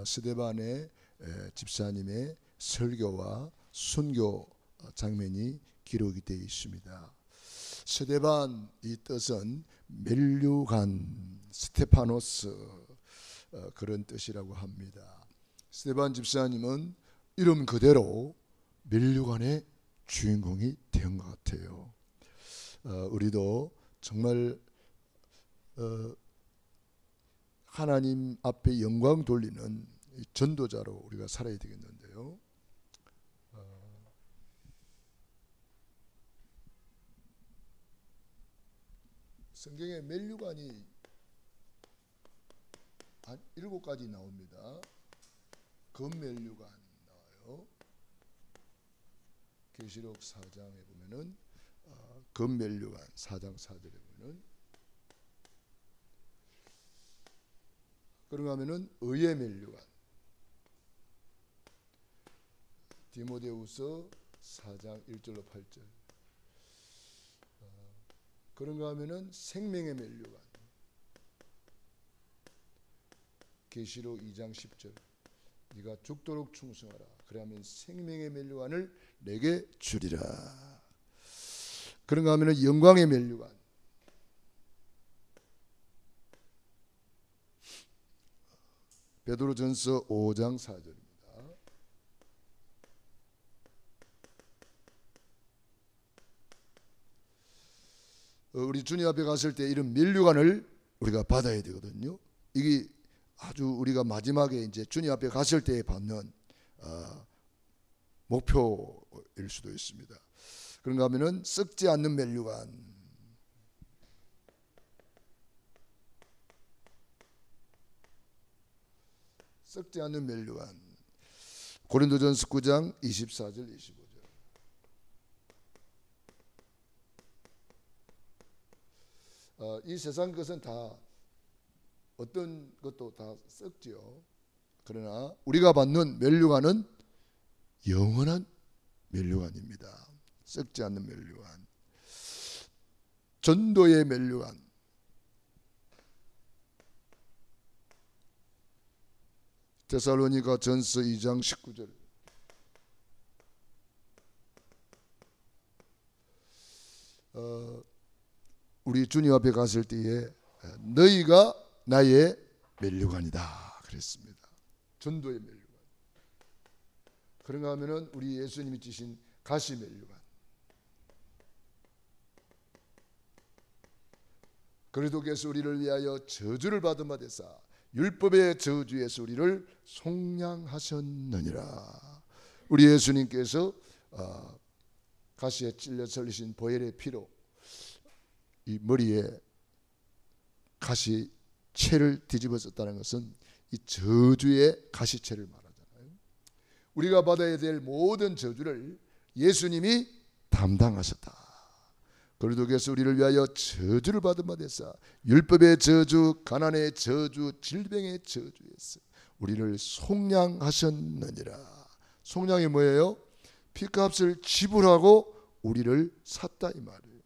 스데반의 집사님의 설교와 순교 장면이 기록이 되어 있습니다. 스데반 이 뜻은 멜류관, 스테파노스 그런 뜻이라고 합니다. 스데반 집사님은 이름 그대로 멜류관의 주인공이 된 것 같아요. 우리도 정말 하나님 앞에 영광 돌리는 전도자로 우리가 살아야 되겠는데요. 성경에 멜류관이 한 7가지 나옵니다. 금멜류관 나와요. 계시록 4장에 보면은 금멜류관 4장 4절에 보면은, 그런가 하면은 의의 멜류관, 디모데후서 4장 1절로 8절, 그런가 하면은 생명의 멜류관, 계시록 2장 10절, 네가 죽도록 충성하라, 그러면 생명의 멜류관을 내게 주리라. 그런가 하면은 영광의 멜류관, 베드로전서 5장 4절입니다. 우리 주님 앞에 갔을 때 이런 멜류관을 우리가 받아야 되거든요. 이게 아주 우리가 마지막에 이제 주님 앞에 갔을 때 받는 목표일 수도 있습니다. 그런가 하면은 썩지 않는 멜류관, 썩지 않는 멜류관, 고린도전서 9장 24절 25절. 이 세상 것은 다 어떤 것도 다 썩지요. 그러나 우리가 받는 멜류관은 영원한 멜류관입니다. 썩지 않는 멜류관, 전도의 멜류관, 데살로니가 전서 2장 19절, 우리 주님 앞에 갔을 때에 너희가 나의 멜류관이다 그랬습니다. 전도의 멜류관. 그런가 하면은 우리 예수님이 지신 가시 멜류관, 그리스도께서 우리를 위하여 저주를 받은 바 되사 율법의 저주에서 우리를 속량하셨느니라. 우리 예수님께서 가시에 찔려 설리신 보혈의 피로 이 머리에 가시채를 뒤집어 썼다는 것은 이 저주의 가시채를 말하잖아요. 우리가 받아야 될 모든 저주를 예수님이 담당하셨다. 그리스도께서 우리를 위하여 저주를 받은 바 되사 율법의 저주, 가난의 저주, 질병의 저주에서 우리를 속량하셨느니라. 속량이 뭐예요? 피값을 지불하고 우리를 샀다 이 말이에요.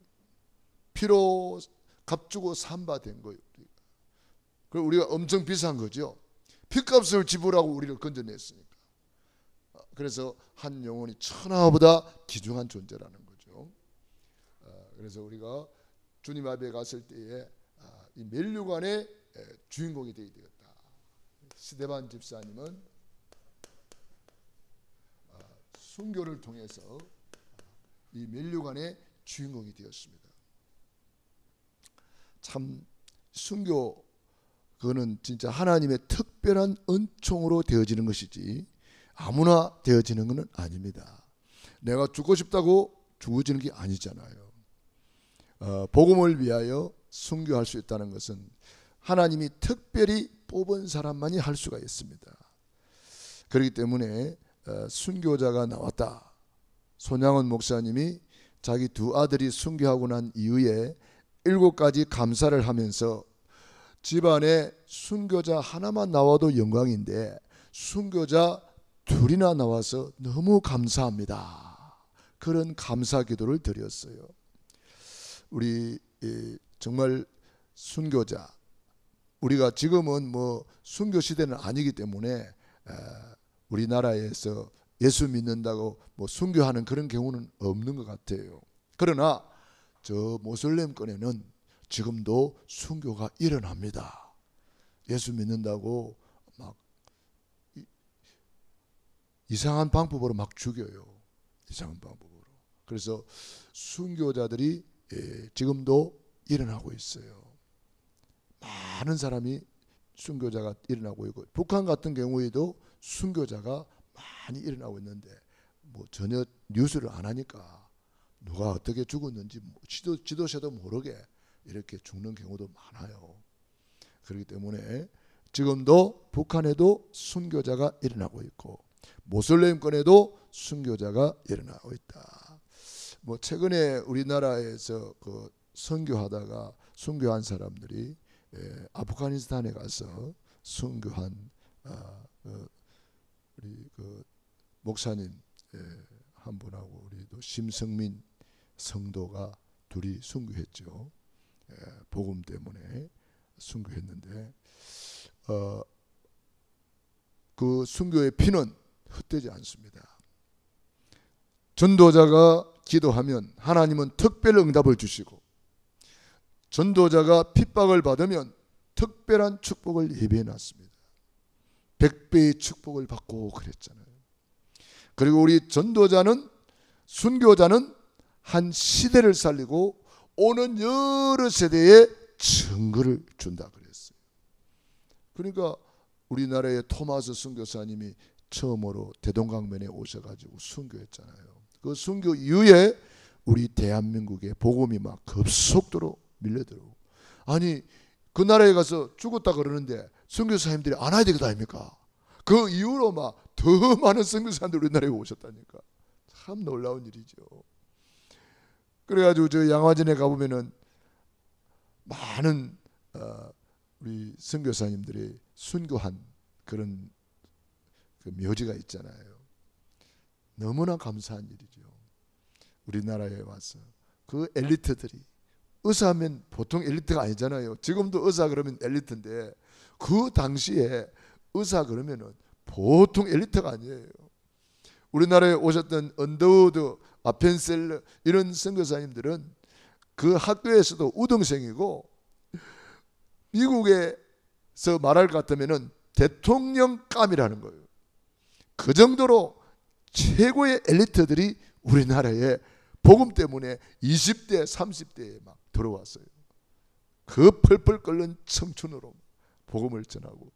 피로 값주고 산 바 된 거예요. 그리고 우리가 엄청 비싼 거죠. 피값을 지불하고 우리를 건져냈으니까. 그래서 한 영혼이 천하보다 귀중한 존재라는 거죠. 그래서 우리가 주님 앞에 갔을 때에 이 멜류관의 주인공이 되어야 되겠다. 스데반 집사님은 순교를 통해서 이 멜류관의 주인공이 되었습니다. 참 순교, 그거는 진짜 하나님의 특별한 은총으로 되어지는 것이지 아무나 되어지는 것은 아닙니다. 내가 죽고 싶다고 죽어지는 게 아니잖아요. 복음을 위하여 순교할 수 있다는 것은 하나님이 특별히 뽑은 사람만이 할 수가 있습니다. 그렇기 때문에 순교자가 나왔다. 손양원 목사님이 자기 두 아들이 순교하고 난 이후에 7가지 감사를 하면서 집안에 순교자 하나만 나와도 영광인데 순교자 2이나 나와서 너무 감사합니다. 그런 감사 기도를 드렸어요. 우리 정말 순교자, 우리가 지금은 뭐 순교 시대는 아니기 때문에 우리나라에서 예수 믿는다고 뭐 순교하는 그런 경우는 없는 것 같아요. 그러나 저 모슬렘권에는 지금도 순교가 일어납니다. 예수 믿는다고 막 이상한 방법으로 막 죽여요. 이상한 방법으로. 그래서 순교자들이 지금도 일어나고 있어요. 많은 사람이 순교자가 일어나고 있고, 북한 같은 경우에도 순교자가 많이 일어나고 있는데 뭐 전혀 뉴스를 안 하니까 누가 어떻게 죽었는지 지도자도 모르게 이렇게 죽는 경우도 많아요. 그렇기 때문에 지금도 북한에도 순교자가 일어나고 있고 모슬렘권에도 순교자가 일어나고 있다. 뭐 최근에 우리나라에서 그 선교하다가 순교한 사람들이 아프가니스탄에 가서 순교한 우리 그 목사님 한 분하고 우리 또 심성민 성도가 둘이 순교했죠. 복음 때문에 순교했는데 그 순교의 피는 헛되지 않습니다. 전도자가 기도하면 하나님은 특별 응답을 주시고, 전도자가 핍박을 받으면 특별한 축복을 예비해 놨습니다. 100배의 축복을 받고 그랬잖아요. 그리고 우리 전도자는, 순교자는 한 시대를 살리고 오는 여러 세대에 증거를 준다 그랬어요. 그러니까 우리나라의 토마스 선교사님이 처음으로 대동강변에 오셔가지고 순교했잖아요. 그 순교 이후에 우리 대한민국에 복음이 막 급속도로 밀려들고, 아니 그 나라에 가서 죽었다 그러는데 선교사님들이 안 와야 되겠다 아닙니까? 그 이후로 막 더 많은 선교사님들이 우리나라에 오셨다니까. 참 놀라운 일이죠. 그래가지고 저 양화진에 가보면은 많은 우리 선교사님들이 순교한 그런 그 묘지가 있잖아요. 너무나 감사한 일이죠. 우리나라에 와서 그 엘리트들이, 의사하면 보통 엘리트가 아니잖아요. 지금도 의사 그러면 엘리트인데 그 당시에 의사 그러면은 보통 엘리트가 아니에요. 우리나라에 오셨던 언더우드, 아펜셀러 이런 선교사님들은 그 학교에서도 우등생이고, 미국에서 말할 것 같으면은 대통령감이라는 거예요. 그 정도로 최고의 엘리트들이 우리나라에 복음 때문에 20대, 30대에 막 들어왔어요. 그 펄펄 끓는 청춘으로 복음을 전하고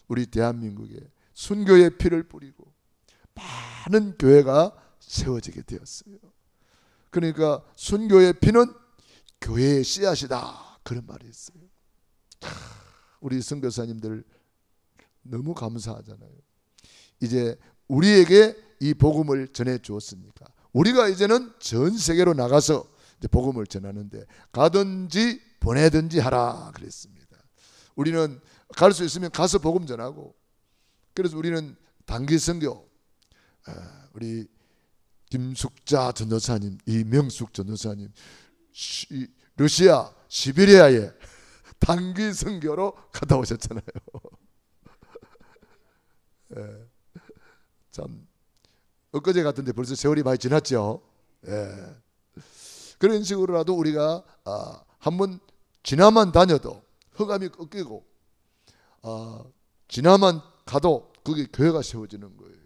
우리 대한민국에 순교의 피를 뿌리고 많은 교회가 세워지게 되었어요. 그러니까 순교의 피는 교회의 씨앗이다, 그런 말이 있어요. 우리 선교사님들 너무 감사하잖아요. 이제 우리에게 이 복음을 전해 주었으니까 우리가 이제는 전 세계로 나가서 이제 복음을 전하는데, 가든지 보내든지 하라 그랬습니다. 우리는 갈 수 있으면 가서 복음 전하고, 그래서 우리는 단기 선교, 우리 김숙자 전도사님, 이명숙 전도사님, 러시아 시베리아에 단기 선교로 갔다 오셨잖아요. 참 엊그제 같은데 벌써 세월이 많이 지났죠. 그런 식으로라도 우리가 한번 지나만 다녀도 허감이 꺾이고, 지나만 가도 그게 교회가 세워지는 거예요.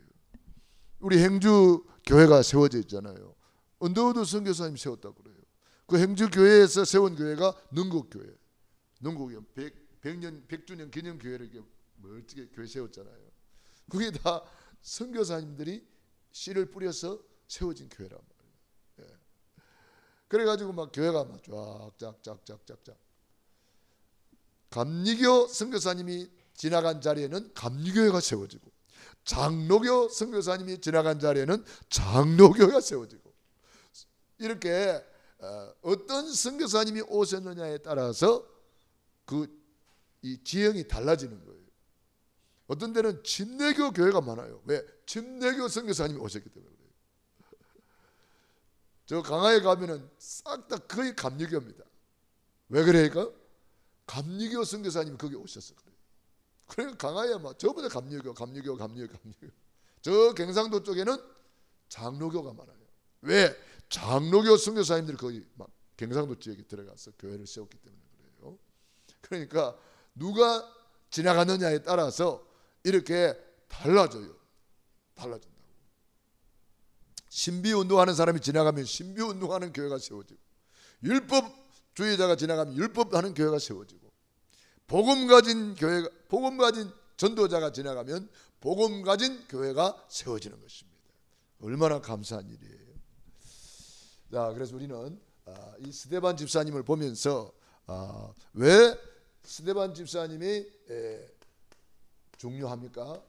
우리 행주 교회가 세워져 있잖아요. 언더우드 선교사님 세웠다고 그래요. 그 행주 교회에서 세운 교회가 능곡교회. 능곡이 100주년 기념 교회를 이렇게 멋지게 교회 세웠잖아요. 그게 다 선교사님들이 씨를 뿌려서 세워진 교회란 말이에요. 그래가지고 막 교회가 막 쫙쫙쫙쫙쫙. 감리교 선교사님이 지나간 자리에는 감리교회가 세워지고, 장로교 선교사님이 지나간 자리에는 장로교회가 세워지고, 이렇게 어떤 선교사님이 오셨느냐에 따라서 이 지형이 달라지는 거예요. 어떤 데는 침례교 교회가 많아요. 왜? 침례교 선교사님이 오셨기 때문에 그래요. 저 강화에 가면은 싹 다 거의 감리교입니다. 왜 그래요? 감리교 선교사님이 거기 오셨어 그래요. 그러니까 강화에 막 전부 다 감리교. 저 경상도 쪽에는 장로교가 많아요. 왜? 장로교 선교사님들이 거의 막 경상도 지역에 들어가서 교회를 세웠기 때문에 그래요. 그러니까 누가 지나가느냐에 따라서 이렇게 달라져요. 달라진다고. 신비운동하는 사람이 지나가면 신비운동하는 교회가 세워지고, 율법주의자가 지나가면 율법하는 교회가 세워지고, 복음 가진 전도자가 지나가면 복음 가진 교회가 세워지는 것입니다. 얼마나 감사한 일이에요. 자, 그래서 우리는 이 스데반 집사님을 보면서 왜 스데반 집사님이 중요합니까?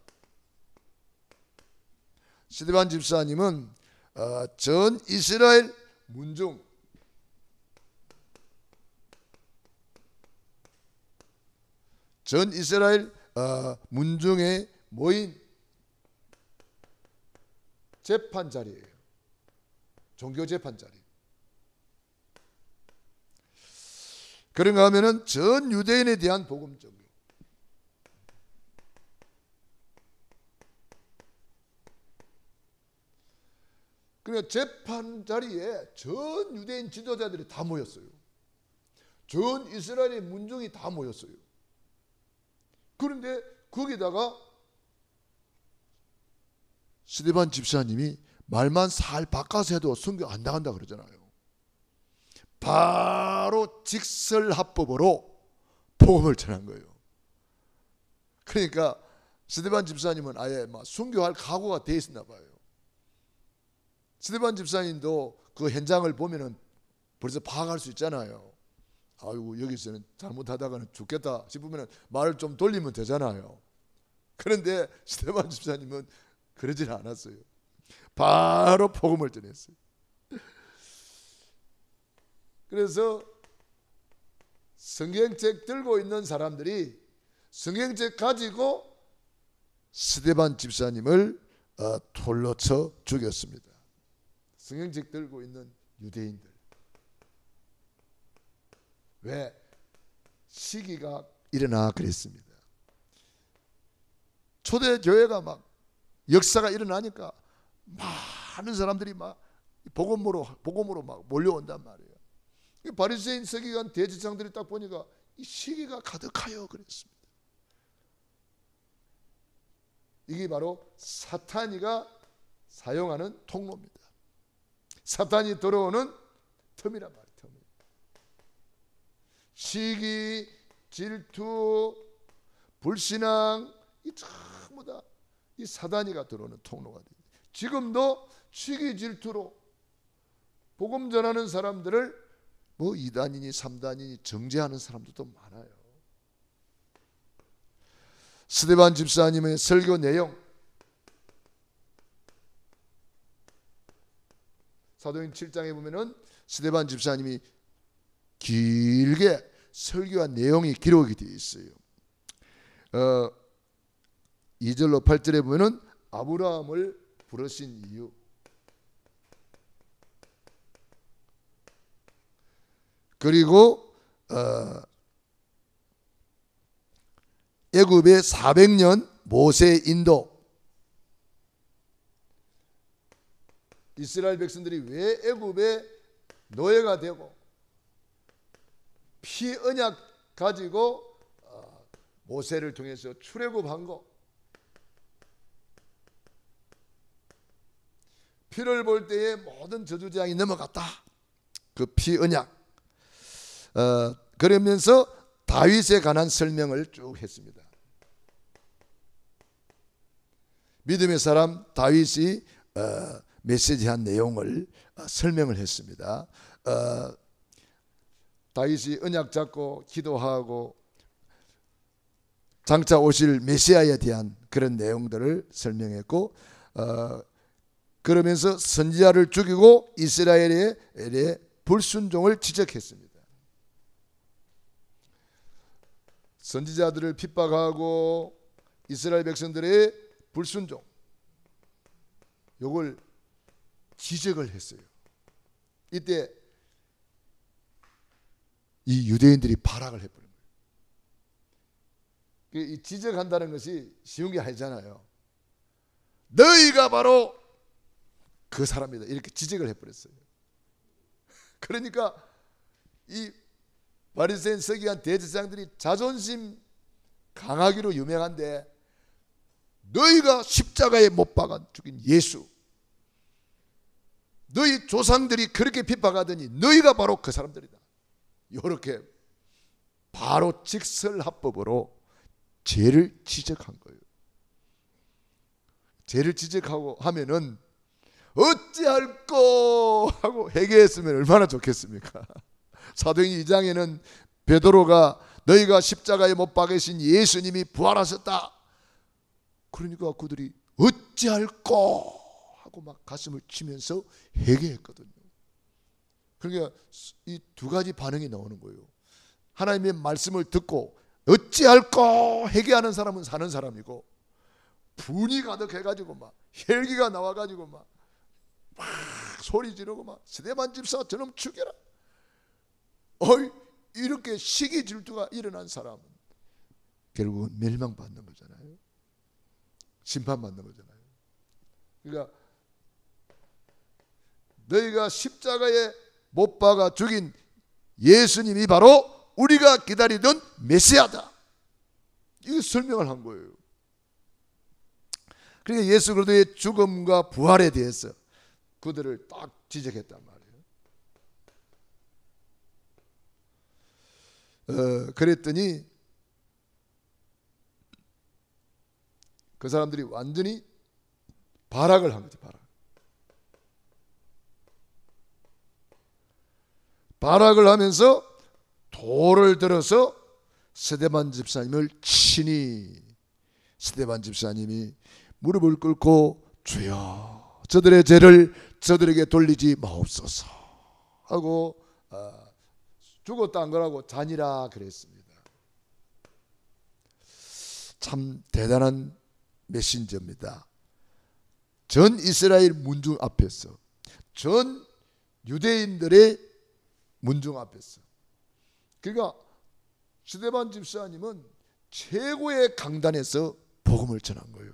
스데반 집사님은 전 이스라엘 문중, 전 이스라엘 문중에 모인 재판 자리예요. 종교 재판 자리. 그런가 하면은 전 유대인에 대한 복음 전교. 그러니까 재판 자리에 전 유대인 지도자들이 다 모였어요. 전 이스라엘의 문중이 다 모였어요. 그런데 거기다가 스데반 집사님이 말만 살 바꿔서 해도 선교 안 나간다 그러잖아요. 바로 직설합법으로 복음을 전한 거예요. 그러니까 스데반 집사님은 아예 막 선교할 각오가 돼 있었나 봐요. 스데반 집사님도 그 현장을 보면은 벌써 파악할 수 있잖아요. 아이고, 여기서는 잘못하다가는 죽겠다 싶으면 말을 좀 돌리면 되잖아요. 그런데 스데반 집사님은 그러질 않았어요. 바로 복음을 전했어요. 그래서 성경책 들고 있는 사람들이 성경책 가지고 스데반 집사님을 돌로 쳐 죽였습니다. 성경책 들고 있는 유대인들. 왜? 시기가 일어나 그랬습니다. 초대교회가 막 역사가 일어나니까 많은 사람들이 막 복음으로 막 몰려온단 말이에요. 바리새인 서기관 대제사장들이 딱 보니까 이 시기가 가득하여 그랬습니다. 이게 바로 사탄이가 사용하는 통로입니다. 사탄이 들어오는 틈이란 말이에요. 틈. 시기, 질투, 불신앙, 이 전부 다 이 사단이가 들어오는 통로가 됩니다. 지금도 시기, 질투로 복음 전하는 사람들을 뭐 2단이니 3단이니 정죄하는 사람들도 많아요. 스데반 집사님의 설교 내용, 사도행 7장에 보면은 스데반 집사님이 길게 설교한 내용이 기록이 되어 있어요. 2절로 8절에 보면은 아브라함을 부르신 이유, 그리고 애굽의 400년 모세 인도, 이스라엘 백성들이 왜 애굽의 노예가 되고 피 언약 가지고 모세를 통해서 출애굽한 거, 피를 볼 때에 모든 저주재앙이 넘어갔다. 그 피 언약. 그러면서 다윗에 관한 설명을 쭉 했습니다. 믿음의 사람 다윗이 메시지한 내용을 설명을 했습니다. 다윗이 언약 잡고 기도하고 장차 오실 메시아에 대한 그런 내용들을 설명했고, 그러면서 선지자를 죽이고 이스라엘의 불순종을 지적했습니다. 선지자들을 핍박하고 이스라엘 백성들의 불순종, 이걸 지적을 했어요. 이때 이 유대인들이 발악을 해버린 이 지적한다는 것이 쉬운 게 아니잖아요. 너희가 바로 그 사람이다 이렇게 지적을 해버렸어요. 그러니까 이 바리새인 서기관 대제사장들이 자존심 강하기로 유명한데, 너희가 십자가에 못 박아 죽인 예수, 너희 조상들이 그렇게 핍박하더니 너희가 바로 그 사람들이다, 이렇게 바로 직설합법으로 죄를 지적한 거예요. 죄를 지적하고 하면은 어찌할꼬 하고 회개했으면 얼마나 좋겠습니까? 사도행전 2장에는 베드로가 너희가 십자가에 못 박으신 예수님이 부활하셨다, 그러니까 그들이 어찌할꼬 하고 막 가슴을 치면서 회개했거든요. 그러니까 이 두 가지 반응이 나오는 거예요. 하나님의 말씀을 듣고 어찌할꼬 회개하는 사람은 사는 사람이고, 분이 가득해가지고 막 혈기가 나와가지고 막 소리 지르고 막 스데반 집사 저놈 죽여라, 이렇게 시기 질투가 일어난 사람은 결국은 멸망받는 거잖아요. 심판받는 거잖아요. 그러니까 너희가 십자가에 못 박아 죽인 예수님이 바로 우리가 기다리던 메시아다, 이거 설명을 한 거예요. 그러니까 예수 그리스도의 죽음과 부활에 대해서 그들을 딱 지적했단 말이에요. 그랬더니 그 사람들이 완전히 발악을 한 거지. 발악을 하면서 돌을 들어서 스데반 집사님을 치니, 스데반 집사님이 무릎을 꿇고 주여 저들의 죄를 저들에게 돌리지 마옵소서 하고 죽었다 한 거라고 잔이라 그랬습니다. 참 대단한 메신저입니다. 전 이스라엘 문중 앞에서, 전 유대인들의 문중 앞에서, 그러니까 스데반 집사님은 최고의 강단에서 복음을 전한 거예요.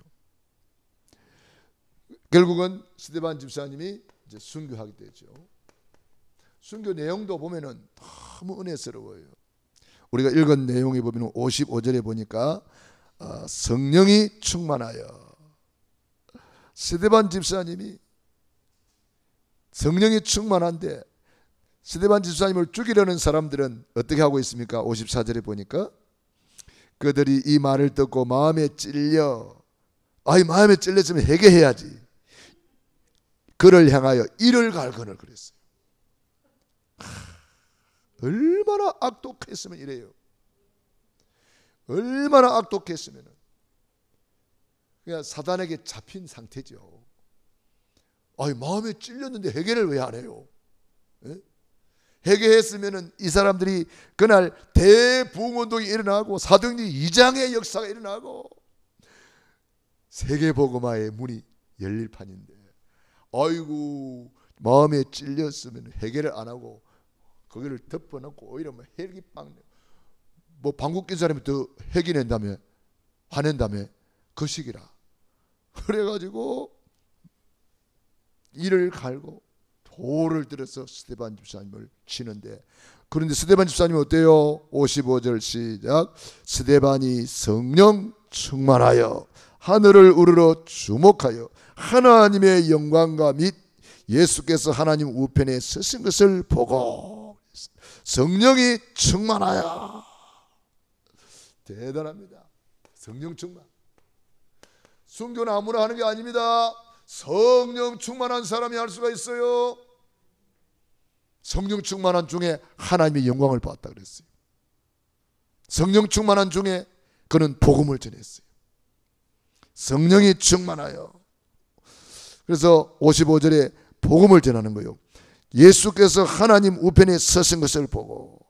결국은 스데반 집사님이 이제 순교하게 되죠. 순교 내용도 보면은 너무 은혜스러워요. 우리가 읽은 내용에 보면 55절에 보니까 성령이 충만하여, 스데반 집사님이 성령이 충만한데 스데반 집사님을 죽이려는 사람들은 어떻게 하고 있습니까? 54절에 보니까 그들이 이 말을 듣고 마음에 찔려, 마음에 찔렸으면 회개해야지, 그를 향하여 이를 갈거늘 그랬어요. 얼마나 악독했으면 이래요. 얼마나 악독했으면, 그냥 사단에게 잡힌 상태죠. 마음에 찔렸는데 회개를 왜 안 해요? 예? 회개했으면 이 사람들이 그날 대부흥운동이 일어나고 사도행전 2장의 역사가 일어나고 세계복음화의 문이 열릴 판인데, 아이고 마음에 찔렸으면 회개를 안 하고 거기를 덮어놓고 오히려 뭐 헬기빵, 뭐 방귀 낀 사람이 더 회기 낸다며, 화낸다며, 그 시기라. 그래가지고 이를 갈고 돌을 들어서 스데반 집사님을 치는데, 그런데 스데반 집사님은 어때요? 55절 시작. 스데반이 성령 충만하여 하늘을 우러러 주목하여 하나님의 영광과 및 예수께서 하나님 우편에 서신 것을 보고, 성령이 충만하여. 대단합니다. 성령 충만. 순교는 아무나 하는 게 아닙니다. 성령 충만한 사람이 할 수가 있어요. 성령 충만한 중에 하나님의 영광을 보았다 그랬어요. 성령 충만한 중에 그는 복음을 전했어요. 성령이 충만하여. 그래서 55절에 복음을 전하는 거예요. 예수께서 하나님 우편에 서신 것을 보고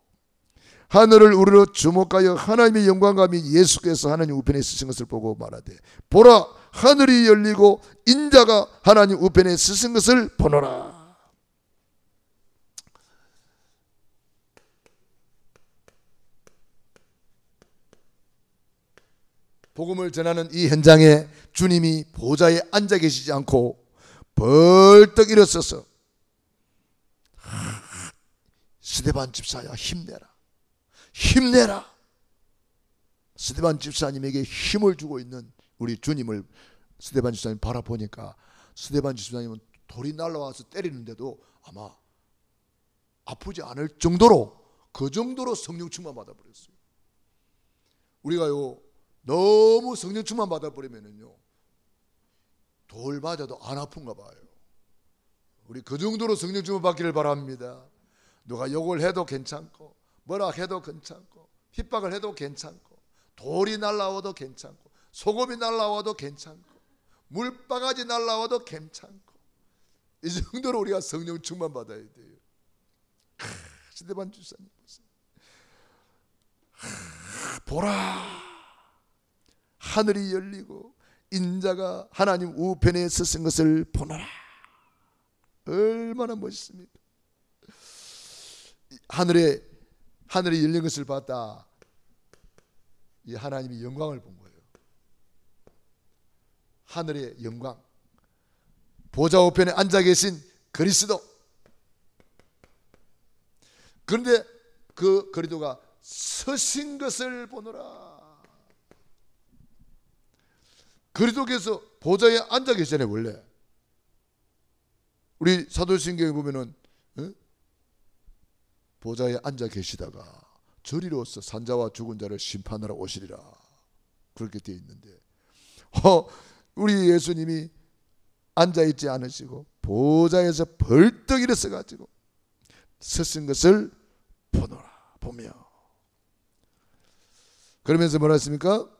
하늘을 우러러 주목하여 하나님의 영광과 및 예수께서 하나님 우편에 서신 것을 보고 말하되, 보라 하늘이 열리고 인자가 하나님 우편에 서신 것을 보노라. 복음을 전하는 이 현장에 주님이 보좌에 앉아 계시지 않고 벌떡 일어서서 스데반 집사야 힘내라, 힘내라. 스데반 집사님에게 힘을 주고 있는 우리 주님을 스데반 집사님 바라보니까 스데반 집사님은 돌이 날라와서 때리는데도 아마 아프지 않을 정도로, 그 정도로 성령 충만 받아버렸어요. 우리가요 너무 성령 충만 받아버리면은요 돌 맞아도 안 아픈가 봐요. 우리 그 정도로 성령 충만 받기를 바랍니다. 누가 욕을 해도 괜찮고, 뭐라 해도 괜찮고, 핍박을 해도 괜찮고, 돌이 날라와도 괜찮고, 소금이 날라와도 괜찮고, 물바가지 날라와도 괜찮고, 이 정도로 우리가 성령 충만 받아야 돼요. 스데반 집사님 보라, 하늘이 열리고 인자가 하나님 우편에 서신 것을 보노라. 얼마나 멋있습니까? 하늘이 열린 것을 봤다. 이 하나님이 영광을 본 거예요. 하늘의 영광, 보좌 우편에 앉아 계신 그리스도. 그런데 그 그리스도가 서신 것을 보노라. 그리스도께서 보좌에 앉아 계시잖아요. 원래 우리 사도신경에 보면은 보좌에 앉아 계시다가 저리로서 산자와 죽은 자를 심판하러 오시리라 그렇게 되어 있는데, 우리 예수님이 앉아있지 않으시고 보좌에서 벌떡 일어서 가지고 서신 것을 보노라, 보며 그러면서 뭐라 했습니까?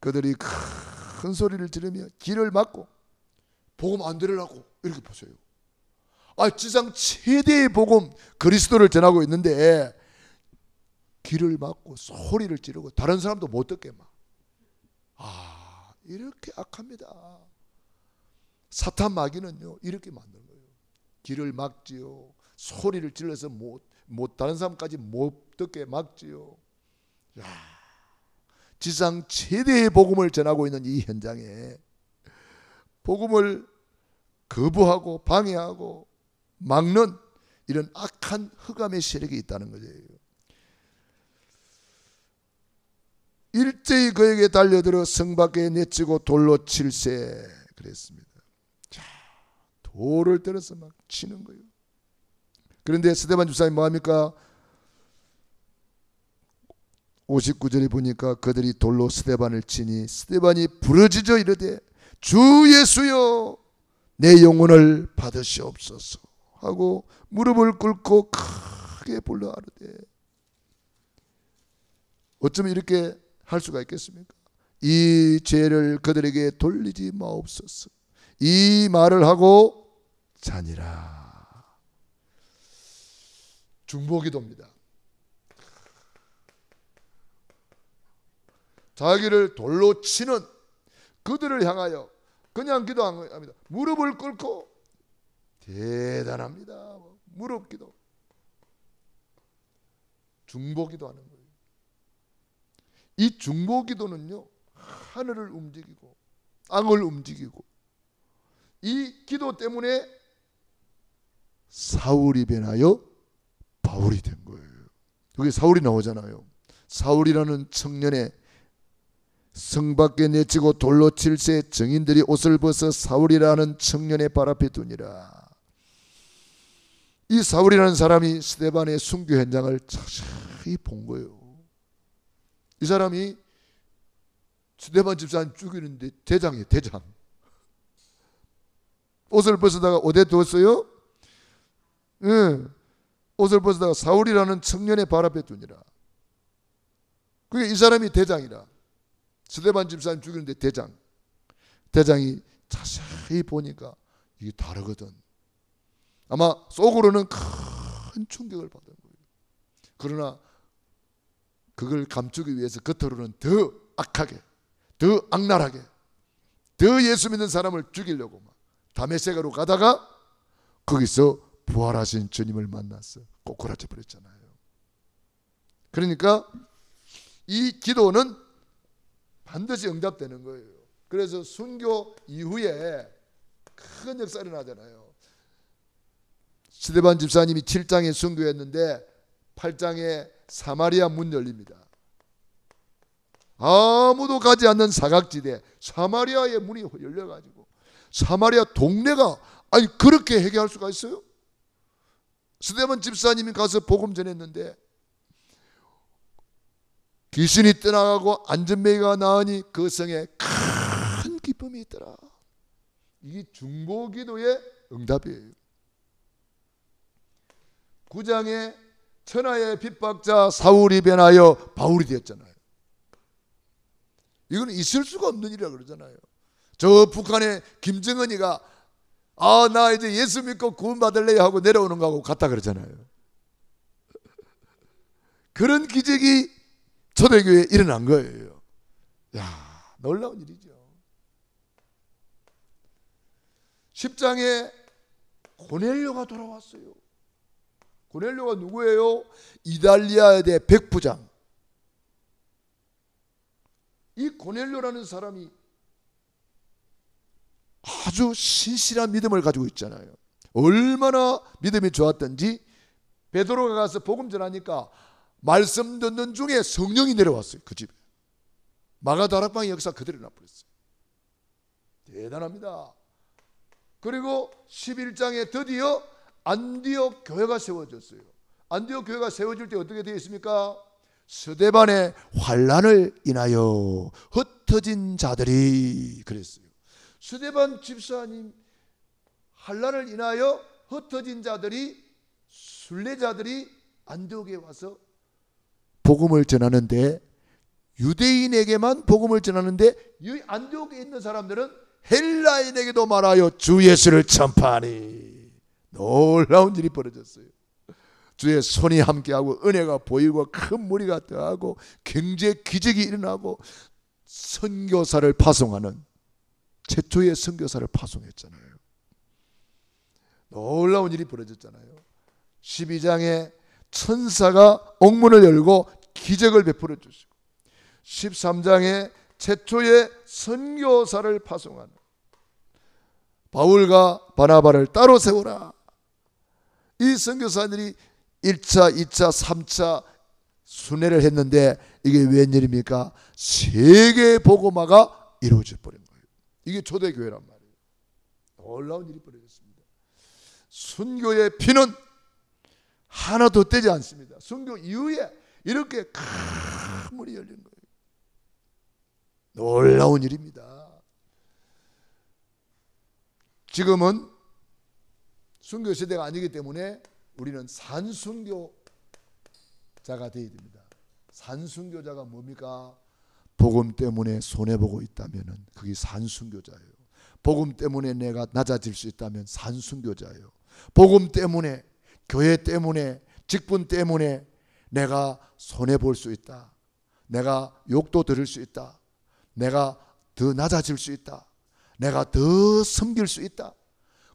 그들이 큰 소리를 지르며 길을 막고 복음 안 들으라고 이렇게 보세요. 지상 최대의 복음 그리스도를 전하고 있는데 길을 막고 소리를 지르고 다른 사람도 못 듣게 막. 이렇게 악합니다. 사탄 마귀는요 이렇게 만든 거예요. 길을 막지요, 소리를 질러서 못 다른 사람까지 못 듣게 막지요. 지상 최대의 복음을 전하고 있는 이 현장에 복음을 거부하고 방해하고 막는 이런 악한 흑암의 세력이 있다는 거죠. 일제히 그에게 달려들어 성 밖에 내치고 돌로 칠세 그랬습니다. 돌을 때려서 막 치는 거예요. 그런데 스데반 집사님 뭐합니까? 59절에 보니까 그들이 돌로 스데반을 치니 스데반이 부러지져 이르되 주 예수여 내 영혼을 받으시옵소서 하고 무릎을 꿇고 크게 불러 아르되. 어쩌면 이렇게 할 수가 있겠습니까? 이 죄를 그들에게 돌리지 마옵소서. 이 말을 하고 자니라. 중보기도입니다. 자기를 돌로 치는 그들을 향하여 그냥 기도합니다. 무릎을 꿇고. 대단합니다. 무릎 기도, 중보기도 하는 거예요. 이 중보기도는요 하늘을 움직이고 땅을 움직이고, 이 기도 때문에 사울이 변하여 바울이 된 거예요. 여기 사울이 나오잖아요. 사울이라는 청년의 성 밖에 내치고 돌로 칠세 정인들이 옷을 벗어 사울이라는 청년의 발 앞에 두니라. 이 사울이라는 사람이 스데반의 순교 현장을 자세히 본 거예요. 이 사람이 스데반 집사님 죽이는데 대장이에요. 대장. 옷을 벗어다가 어디에 두었어요? 옷을 벗어다가 사울이라는 청년의 발 앞에 두니라. 그게 이 사람이 대장이라. 스데반 집사님 죽이는데 대장이 자세히 보니까 이게 다르거든. 아마 속으로는 큰 충격을 받은 거예요. 그러나 그걸 감추기 위해서 겉으로는 더 악하게, 더 악랄하게, 더 예수 믿는 사람을 죽이려고 막 다메섹으로 가다가 거기서 부활하신 주님을 만나서 꼬꾸라져 버렸잖아요. 그러니까 이 기도는 반드시 응답되는 거예요. 그래서 순교 이후에 큰 역사가 일어나잖아요. 스데반 집사님이 7장에 순교했는데 8장에 사마리아 문 열립니다. 아무도 가지 않는 사각지대 사마리아의 문이 열려가지고 사마리아 동네가 아니 그렇게 회개할 수가 있어요? 스데반 집사님이 가서 복음 전했는데 귀신이 떠나가고 안전뱅이가 나으니 그 성에 큰 기쁨이 있더라. 이게 중보기도의 응답이에요. 9장에 천하의 핍박자 사울이 변하여 바울이 되었잖아요. 이건 있을 수가 없는 일이라 그러잖아요. 저 북한의 김정은이가 나 이제 예수 믿고 구원받을래 하고 내려오는 거하고 같다 그러잖아요. 그런 기적이 초대교회에 일어난 거예요. 야, 놀라운 일이죠. 10장에 고넬료가 돌아왔어요. 고넬료가 누구예요? 이달리아에 대해 백부장. 이 고넬료라는 사람이 아주 신실한 믿음을 가지고 있잖아요. 얼마나 믿음이 좋았던지 베드로가 가서 복음 전하니까 말씀 듣는 중에 성령이 내려왔어요. 그 집에. 마가다락방의 역사 그대로 나버렸어요. 대단합니다. 그리고 11장에 드디어 안디옥 교회가 세워졌어요. 안디옥 교회가 세워질 때 어떻게 되어 있습니까? 스데반의 환난을 인하여 흩어진 자들이 그랬어요. 스데반 집사님 환난을 인하여 흩어진 자들이 순례자들이 안디옥에 와서 복음을 전하는데 유대인에게만 복음을 전하는데 이 안디옥에 있는 사람들은 헬라인에게도 말하여 주 예수를 전파하니 놀라운 일이 벌어졌어요. 주의 손이 함께하고 은혜가 보이고 큰 무리가 더하고 경제 기적이 일어나고 선교사를 파송하는 최초의 선교사를 파송했잖아요. 놀라운 일이 벌어졌잖아요. 12장에 천사가 옥문을 열고 기적을 베풀어 주시고 13장에 최초의 선교사를 파송하는 바울과 바나바를 따로 세우라. 이 선교사들이 1차, 2차, 3차 순회를 했는데 이게 웬일입니까? 세계 복음화가 이루어져 버린 거예요. 이게 초대교회란 말이에요. 놀라운 일이 벌어졌습니다. 순교의 피는 하나도 떼지 않습니다. 순교 이후에 이렇게 큰 문이 열린 거예요. 놀라운 일입니다. 지금은 순교 시대가 아니기 때문에 우리는 산순교자가 되어야 됩니다. 산순교자가 뭡니까? 복음 때문에 손해보고 있다면 그게 산순교자예요. 복음 때문에 내가 낮아질 수 있다면 산순교자예요. 복음 때문에 교회 때문에 직분 때문에 내가 손해볼 수 있다. 내가 욕도 들을 수 있다. 내가 더 낮아질 수 있다. 내가 더 섬길 수 있다.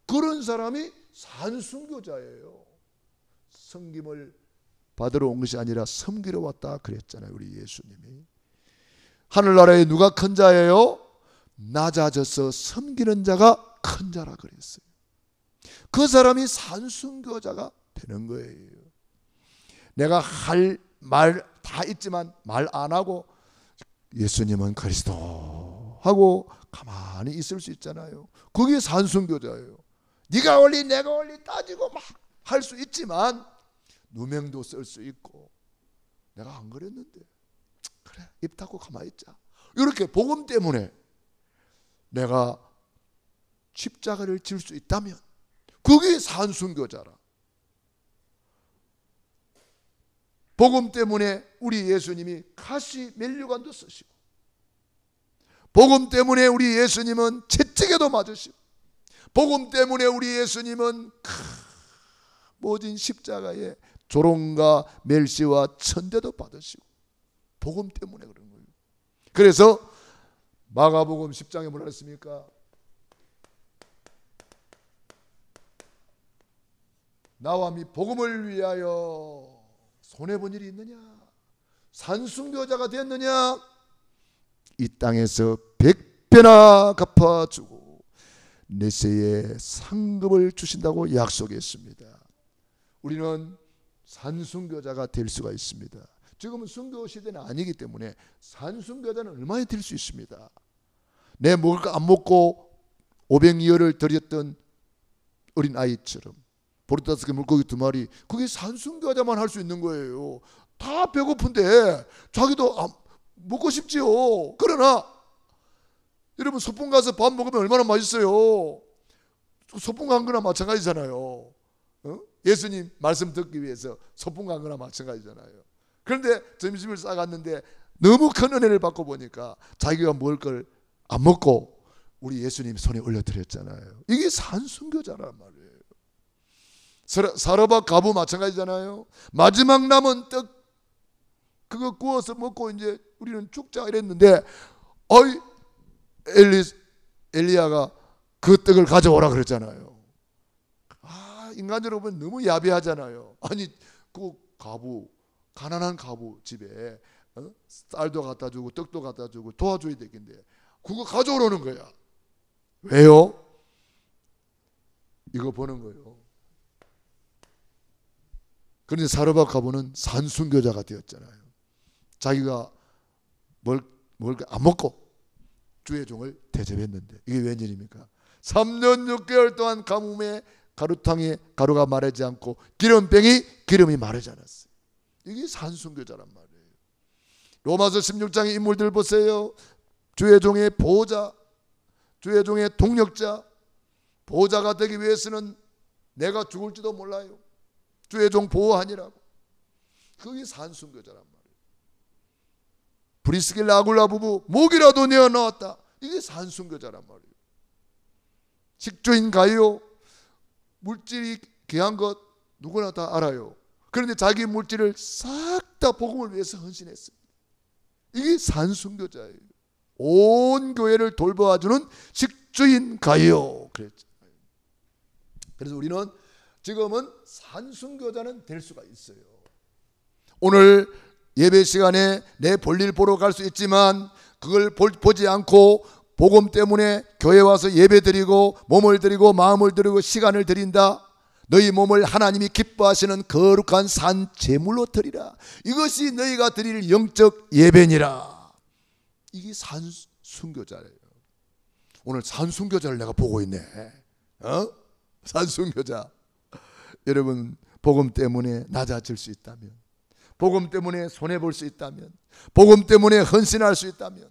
그런 사람이 산순교자예요. 섬김을 받으러 온 것이 아니라 섬기러 왔다 그랬잖아요. 우리 예수님이. 하늘나라에 누가 큰 자예요? 낮아져서 섬기는 자가 큰 자라 그랬어요. 그 사람이 산순교자가 되는 거예요. 내가 할 말 다 있지만 말 안 하고 예수님은 그리스도 하고 가만히 있을 수 있잖아요. 그게 산순교자예요. 네가 올리 내가 올리 따지고 막 할 수 있지만 누명도 쓸 수 있고 내가 안 그랬는데 그래 입 닫고 가만히 있자. 이렇게 복음 때문에 내가 십자가를 질 수 있다면 그게 산순교자라. 복음 때문에 우리 예수님이 가시 면류관도 쓰시고 복음 때문에 우리 예수님은 채찍에도 맞으시고 복음 때문에 우리 예수님은 모진 십자가에 조롱과 멸시와 천대도 받으시고 복음 때문에 그런 거예요. 그래서 마가복음 10장에 뭐라 했습니까? 나와 미 복음을 위하여 손해본 일이 있느냐? 산순교자가 되었느냐? 이 땅에서 100배나 갚아주고 내세에 상급을 주신다고 약속했습니다. 우리는 산순교자가 될 수가 있습니다. 지금은 순교 시대는 아니기 때문에 산순교자는 얼마나 될 수 있습니다. 내 먹을 거 안 먹고 500리얼을 드렸던 어린 아이처럼 보리다스게 물고기 2마리, 그게 산순교자만 할 수 있는 거예요. 다 배고픈데 자기도 먹고 싶지요. 그러나 여러분, 소풍 가서 밥 먹으면 얼마나 맛있어요. 소풍 간 거나 마찬가지잖아요. 예수님 말씀 듣기 위해서 소풍 간 거나 마찬가지잖아요. 그런데 점심을 싸갔는데 너무 큰 은혜를 받고 보니까 자기가 먹을 걸 안 먹고 우리 예수님 손에 올려드렸잖아요. 이게 산순교자란 말이에요. 사르밧 가부 마찬가지잖아요. 마지막 남은 떡 그거 구워서 먹고 이제 우리는 죽자 이랬는데 엘리야가 그 떡을 가져오라 그랬잖아요. 인간적으로 보면 너무 야비하잖아요. 아니 그 가부, 가난한 가부 집에 쌀도 갖다 주고 떡도 갖다 주고 도와줘야 되겠는데 그거 가져오라는 거야. 왜요? 이거 보는 거예요. 그런데 사르밧 가부는 산순교자가 되었잖아요. 자기가 뭘 안 먹고 주의 종을 대접했는데 이게 웬일입니까? 3년 6개월 동안 가뭄에 가루탕에 가루가 마르지 않고 기름병이 기름이 마르지 않았어요. 이게 산순교자란 말이에요. 로마서 16장의 인물들 보세요. 주의 종의 보호자, 주의 종의 동력자. 보호자가 되기 위해서는 내가 죽을지도 몰라요. 주의 종 보호하니라고. 그게 산순교자란 말이에요. 브리스길라 아굴라 부부 목이라도 내어 넣었다. 이게 산순교자란 말이에요. 식주인 가요. 물질이 귀한 것 누구나 다 알아요. 그런데 자기 물질을 싹 다 복음을 위해서 헌신했습니다. 이게 산순교자예요. 온 교회를 돌봐주는 식주인 가요. 그랬잖아요. 그래서 우리는 지금은 산순교자는 될 수가 있어요. 오늘 예배 시간에 내 볼일 보러 갈 수 있지만 그걸 보지 않고 복음 때문에 교회 와서 예배 드리고 몸을 드리고 마음을 드리고 시간을 드린다. 너희 몸을 하나님이 기뻐하시는 거룩한 산 제물로 드리라. 이것이 너희가 드릴 영적 예배니라. 이게 산순교자예요. 오늘 산순교자를 내가 보고 있네. 산순교자. 여러분, 복음 때문에 낮아질 수 있다면, 복음 때문에 손해볼 수 있다면, 복음 때문에 헌신할 수 있다면,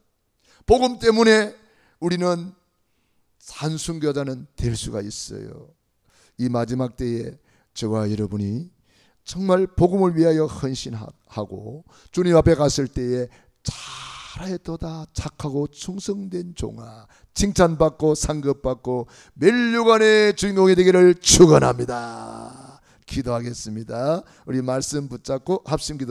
복음 때문에 우리는 산순교자는 될 수가 있어요. 이 마지막 때에 저와 여러분이 정말 복음을 위하여 헌신하고 주님 앞에 갔을 때에 잘하였도다 착하고 충성된 종아, 칭찬받고 상급받고 멸류관의 주인공이 되기를 축원합니다. 기도하겠습니다. 우리 말씀 붙잡고 합심기도